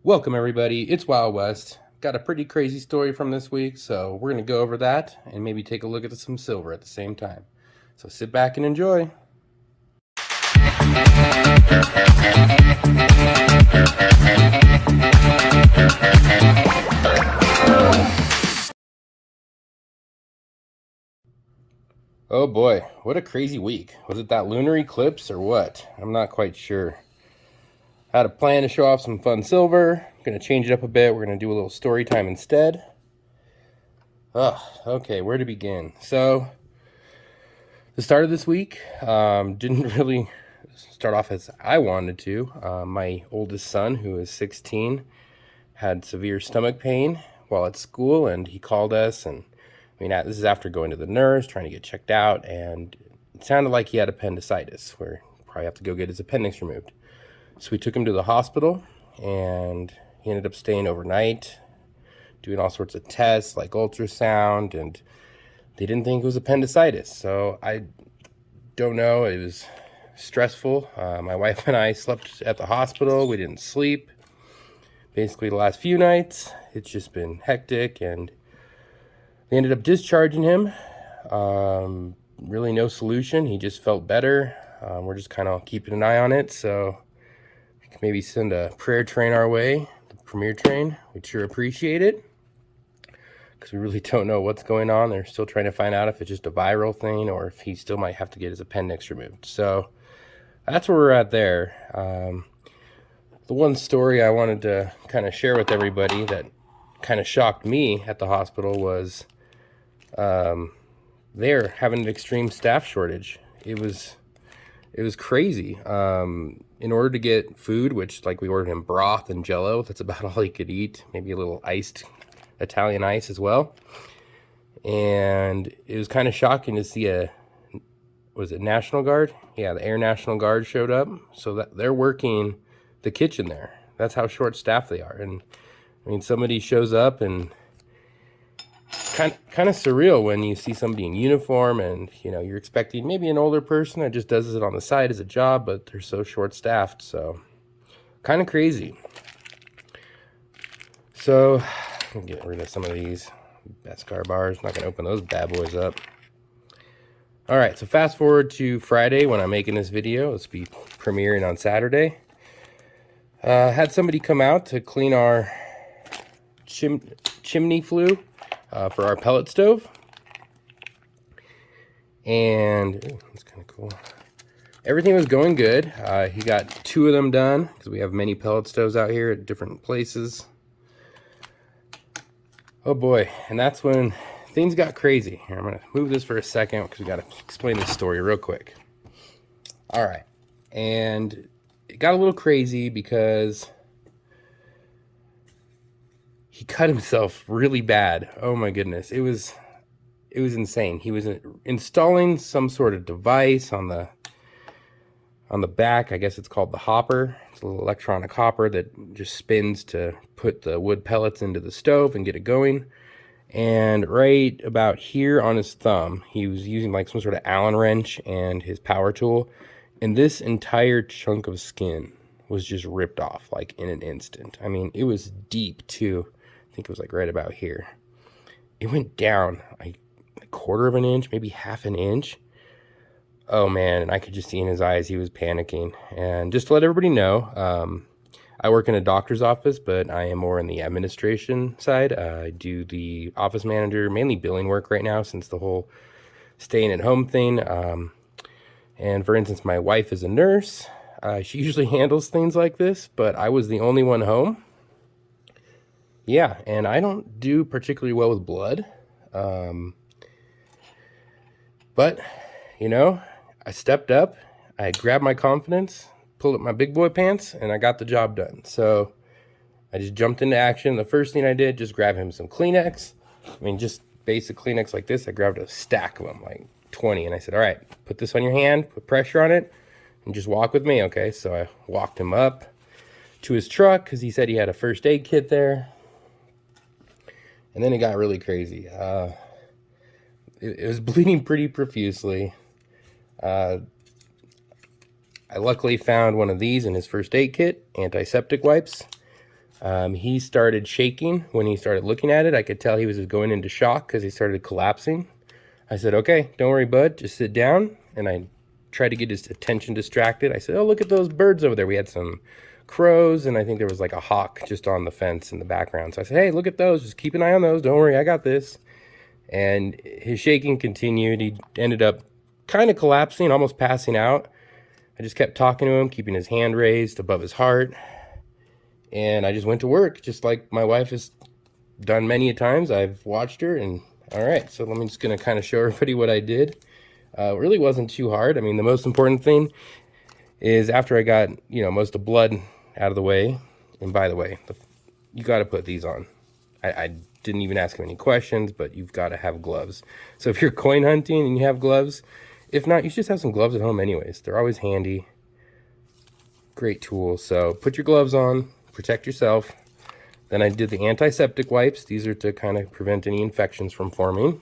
Welcome everybody, it's Wild West. Got a pretty crazy story from this week, so we're going to go over that and maybe take a look at some silver at the same time. So sit back and enjoy. Oh boy, what a crazy week. Was it that lunar eclipse or what? I'm not quite sure. I had a plan to show off some fun silver. I'm going to change it up a bit. We're going to do a little story time instead. Okay, where to begin? So, the start of this week didn't really start off as I wanted to. My oldest son, who is 16, had severe stomach pain while at school, and he called us. And I mean, this is after going to the nurse, trying to get checked out, and it sounded like he had appendicitis, where he'd probably have to go get his appendix removed. So we took him to the hospital, and he ended up staying overnight, doing all sorts of tests like ultrasound, and they didn't think it was appendicitis. So I don't know. It was stressful. My wife and I slept at the hospital. We didn't sleep. Basically, the last few nights, it's just been hectic, and they ended up discharging him. Really no solution. He just felt better. We're just kind of keeping an eye on it. So maybe send a prayer train our way, the premier train. We'd sure appreciate it, because we really don't know what's going on. They're still trying to find out if it's just a viral thing or if he still might have to get his appendix removed. So that's where we're at there. The one story I wanted to kind of share with everybody that kind of shocked me at the hospital was they're having an extreme staff shortage. It was crazy. In order to get food, which like we ordered him broth and jello, that's about all he could eat, maybe a little iced Italian ice as well. And it was kind of shocking to see was it National Guard? Yeah, the Air National Guard showed up. So that they're working the kitchen there. That's how short staffed they are. And I mean, somebody shows up, and kind of surreal when you see somebody in uniform, and you know, you're expecting maybe an older person that just does it on the side as a job, but they're so short staffed. So kind of crazy. So I'm getting rid of some of these Beskar bars. I'm not going to open those bad boys up. All right, so fast forward to Friday when I'm making this video. This will be premiering on Saturday. Had somebody come out to clean our chimney flue for our pellet stove. And that's kind of cool. Everything was going good. He got 2 of them done, because we have many pellet stoves out here at different places. Oh boy, and that's when things got crazy. Here, I'm going to move this for a second, because we got to explain this story real quick. All right, and it got a little crazy because he cut himself really bad. Oh my goodness, it was insane. He was installing some sort of device on the back. I guess it's called the hopper. It's a little electronic hopper that just spins to put the wood pellets into the stove and get it going. And right about here on his thumb, he was using like some sort of Allen wrench and his power tool, and this entire chunk of skin was just ripped off like in an instant. I mean, it was deep too. I think it was like right about here. It went down like a quarter of an inch, maybe half an inch. Oh man, and I could just see in his eyes he was panicking. And just to let everybody know, I work in a doctor's office, but I am more in the administration side. I do the office manager, mainly billing work right now since the whole staying at home thing. And for instance, my wife is a nurse. She usually handles things like this, but I was the only one home. Yeah, and I don't do particularly well with blood. But, you know, I stepped up, I grabbed my confidence, pulled up my big boy pants, and I got the job done. So I just jumped into action. The first thing I did, just grab him some Kleenex. I mean, just basic Kleenex like this. I grabbed a stack of them, like 20, and I said, all right, put this on your hand, put pressure on it, and just walk with me, okay? So I walked him up to his truck, because he said he had a first aid kit there. And then it got really crazy. It was bleeding pretty profusely. I luckily found one of these in his first aid kit, antiseptic wipes. He started shaking when he started looking at it. I could tell he was going into shock because he started collapsing. I said, okay, don't worry, bud, just sit down. And I tried to get his attention distracted. I said, oh, look at those birds over there. We had some crows, and I think there was like a hawk just on the fence in the background. So I said, hey, look at those. Just keep an eye on those. Don't worry, I got this. And his shaking continued. He ended up kind of collapsing, almost passing out. I just kept talking to him, keeping his hand raised above his heart. And I just went to work, just like my wife has done many a times. I've watched her, and all right, so I'm just going to kind of show everybody what I did. It really wasn't too hard. I mean, the most important thing is after I got, most of the blood out of the way, and by the way, you got to put these on. I didn't even ask him any questions, but you've got to have gloves. So if you're coin hunting and you have gloves, if not, you should just have some gloves at home anyways. They're always handy. Great tool. So put your gloves on, protect yourself. Then I did the antiseptic wipes. These are to kind of prevent any infections from forming.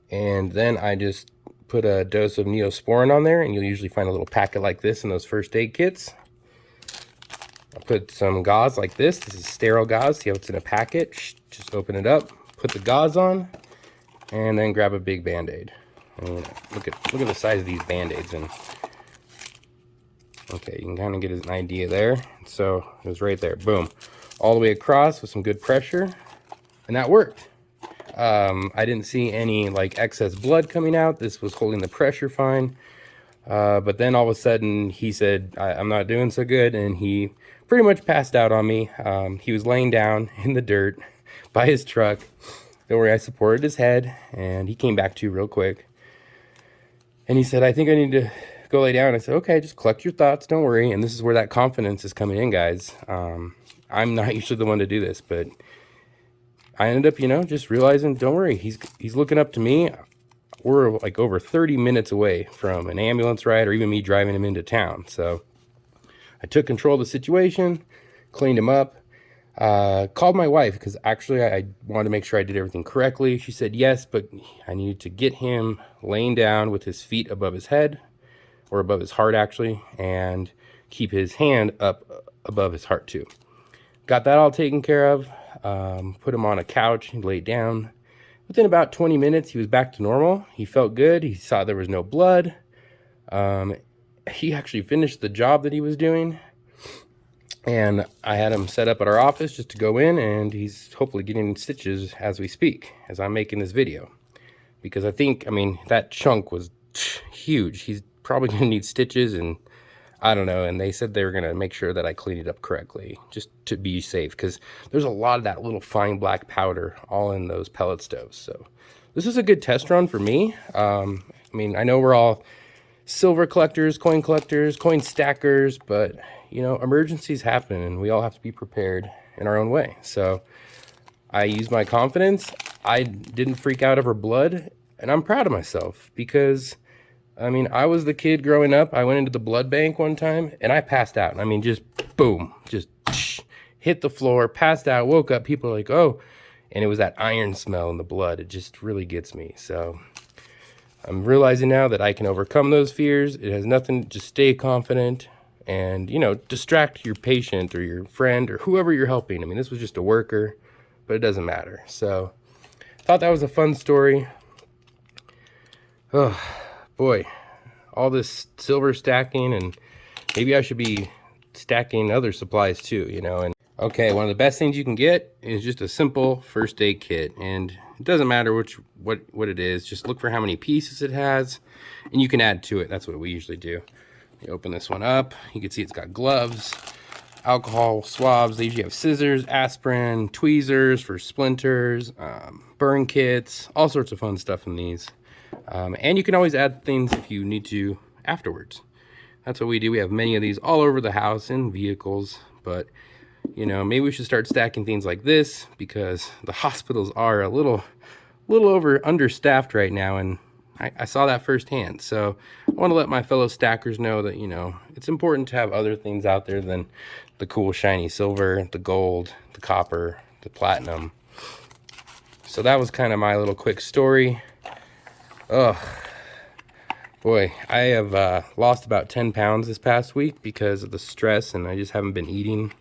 And then I just put a dose of Neosporin on there, and you'll usually find a little packet like this in those first aid kits. I put some gauze like this. This is sterile gauze. See how it's in a packet? Just open it up, put the gauze on, and then grab a big Band-Aid. And look at the size of these Band-Aids. And okay, you can kind of get an idea there. So it was right there, boom, all the way across with some good pressure, and that worked. I didn't see any like excess blood coming out. This was holding the pressure fine. But then all of a sudden he said, I'm not doing so good, and he pretty much passed out on me. He was laying down in the dirt by his truck. Don't worry, I supported his head, and he came back to real quick. And he said, I think I need to go lay down. I said, okay, just collect your thoughts, don't worry. And this is where that confidence is coming in, guys. I'm not usually the one to do this, but I ended up, just realizing, don't worry, he's looking up to me. We're like over 30 minutes away from an ambulance ride or even me driving him into town. So I took control of the situation, cleaned him up, called my wife because actually I wanted to make sure I did everything correctly. She said yes, but I needed to get him laying down with his feet above his head, or above his heart actually, and keep his hand up above his heart too. Got that all taken care of. Put him on a couch, he laid down. Within about 20 minutes, he was back to normal. He felt good. He saw there was no blood. He actually finished the job that he was doing. And I had him set up at our office just to go in, and he's hopefully getting stitches as we speak, as I'm making this video. Because I mean, that chunk was huge. He's probably going to need stitches, and I don't know. And they said they were going to make sure that I cleaned it up correctly just to be safe, because there's a lot of that little fine black powder all in those pellet stoves. So this is a good test run for me. I mean, I know we're all silver collectors, coin stackers, but emergencies happen, and we all have to be prepared in our own way. So I used my confidence. I didn't freak out over blood, and I'm proud of myself because I mean, I was the kid growing up. I went into the blood bank one time and I passed out. I mean, just boom, just hit the floor, passed out, woke up. People are like, oh, and it was that iron smell in the blood. It just really gets me. So I'm realizing now that I can overcome those fears. It has nothing, just stay confident and, distract your patient or your friend or whoever you're helping. I mean, this was just a worker, but it doesn't matter. So thought that was a fun story. Oh, boy, all this silver stacking, and maybe I should be stacking other supplies too, and okay, one of the best things you can get is just a simple first aid kit, and it doesn't matter what it is. Just look for how many pieces it has, and you can add to it. That's what we usually do. You open this one up, you can see it's got gloves, alcohol swabs. They usually have scissors, aspirin, tweezers for splinters, burn kits, all sorts of fun stuff in these. And you can always add things if you need to afterwards. That's what we do. We have many of these all over the house in vehicles, but maybe we should start stacking things like this because the hospitals are a little understaffed right now, and I saw that firsthand. So I want to let my fellow stackers know that it's important to have other things out there than the cool shiny silver, the gold, the copper, the platinum. So that was kind of my little quick story. Oh boy, I have lost about 10 pounds this past week because of the stress, and I just haven't been eating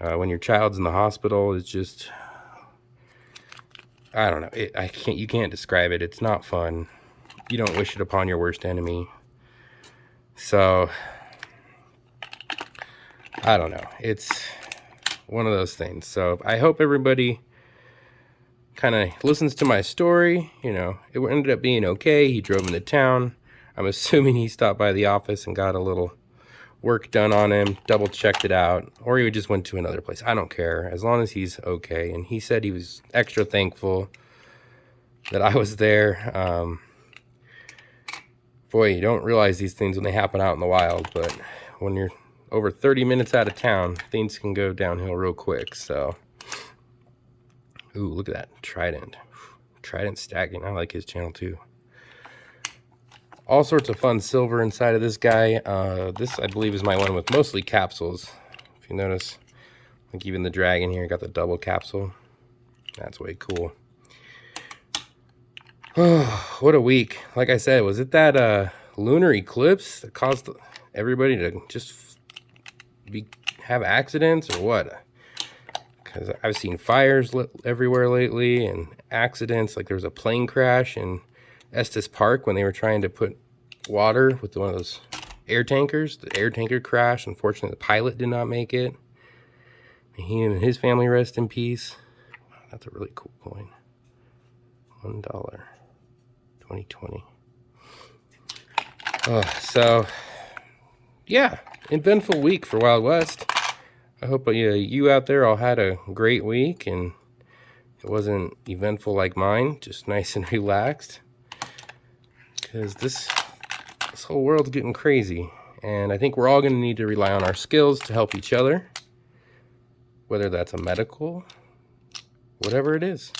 When your child's in the hospital, it's just, I don't know. You can't describe it. It's not fun. You don't wish it upon your worst enemy. So, I don't know. It's one of those things. So, I hope everybody kind of listens to my story. You know, it ended up being okay. He drove into town. I'm assuming he stopped by the office and got a little work done on him, double checked it out, or he just went to another place. I don't care, as long as he's okay. And he said he was extra thankful that I was there. Boy, you don't realize these things when they happen out in the wild, but when you're over 30 minutes out of town, things can go downhill real quick. So, ooh, look at that Trident stacking. I like his channel too. All sorts of fun silver inside of this guy. This, I believe, is my one with mostly capsules. If you notice, like even the dragon here got the double capsule. That's way cool. Oh, what a week. Like I said, was it that lunar eclipse that caused everybody to just have accidents or what? Because I've seen fires everywhere lately and accidents. Like there was a plane crash in Estes Park when they were trying to put water with one of those air tankers. The air tanker crashed. Unfortunately, the pilot did not make it. He and his family rest in peace. Wow, that's a really cool coin. $1, 2020. So, yeah, eventful week for Wild West. I hope you out there all had a great week and it wasn't eventful like mine, just nice and relaxed. Because this whole world's getting crazy. And I think we're all going to need to rely on our skills to help each other. Whether that's a medical, whatever it is.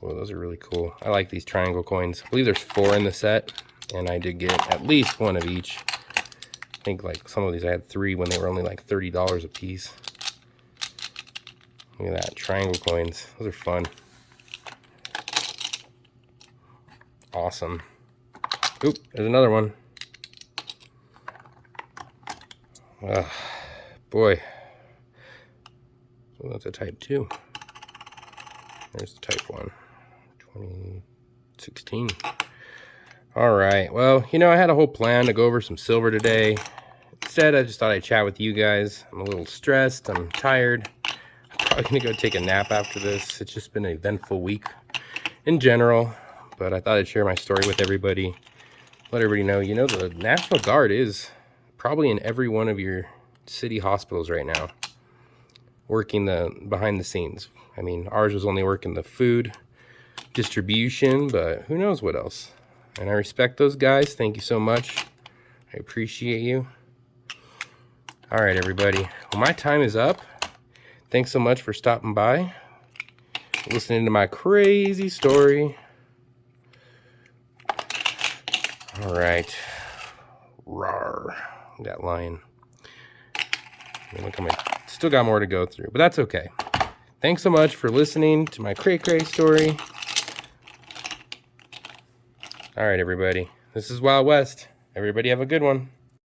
Well, those are really cool. I like these triangle coins. I believe there's 4 in the set. And I did get at least 1 of each. I think like some of these I had 3 when they were only like $30 a piece. Look at that, triangle coins. Those are fun. Awesome. Oop, there's another one. Boy. Oh, that's a type 2. There's the type 1. 2016. Alright, well, you know, I had a whole plan to go over some silver today. Instead, I just thought I'd chat with you guys. I'm a little stressed. I'm tired. I'm probably going to go take a nap after this. It's just been an eventful week in general. But I thought I'd share my story with everybody. Let everybody know, you know, the National Guard is probably in every one of your city hospitals right now. Working behind the scenes. I mean, ours was only working the food distribution, but who knows what else. And I respect those guys. Thank you so much. I appreciate you. All right, everybody. Well, my time is up. Thanks so much for stopping by, listening to my crazy story. All right. Rawr. That lion. Look how still got more to go through, but that's okay. Thanks so much for listening to my cray-cray story. All right, everybody. This is Wild West. Everybody have a good one.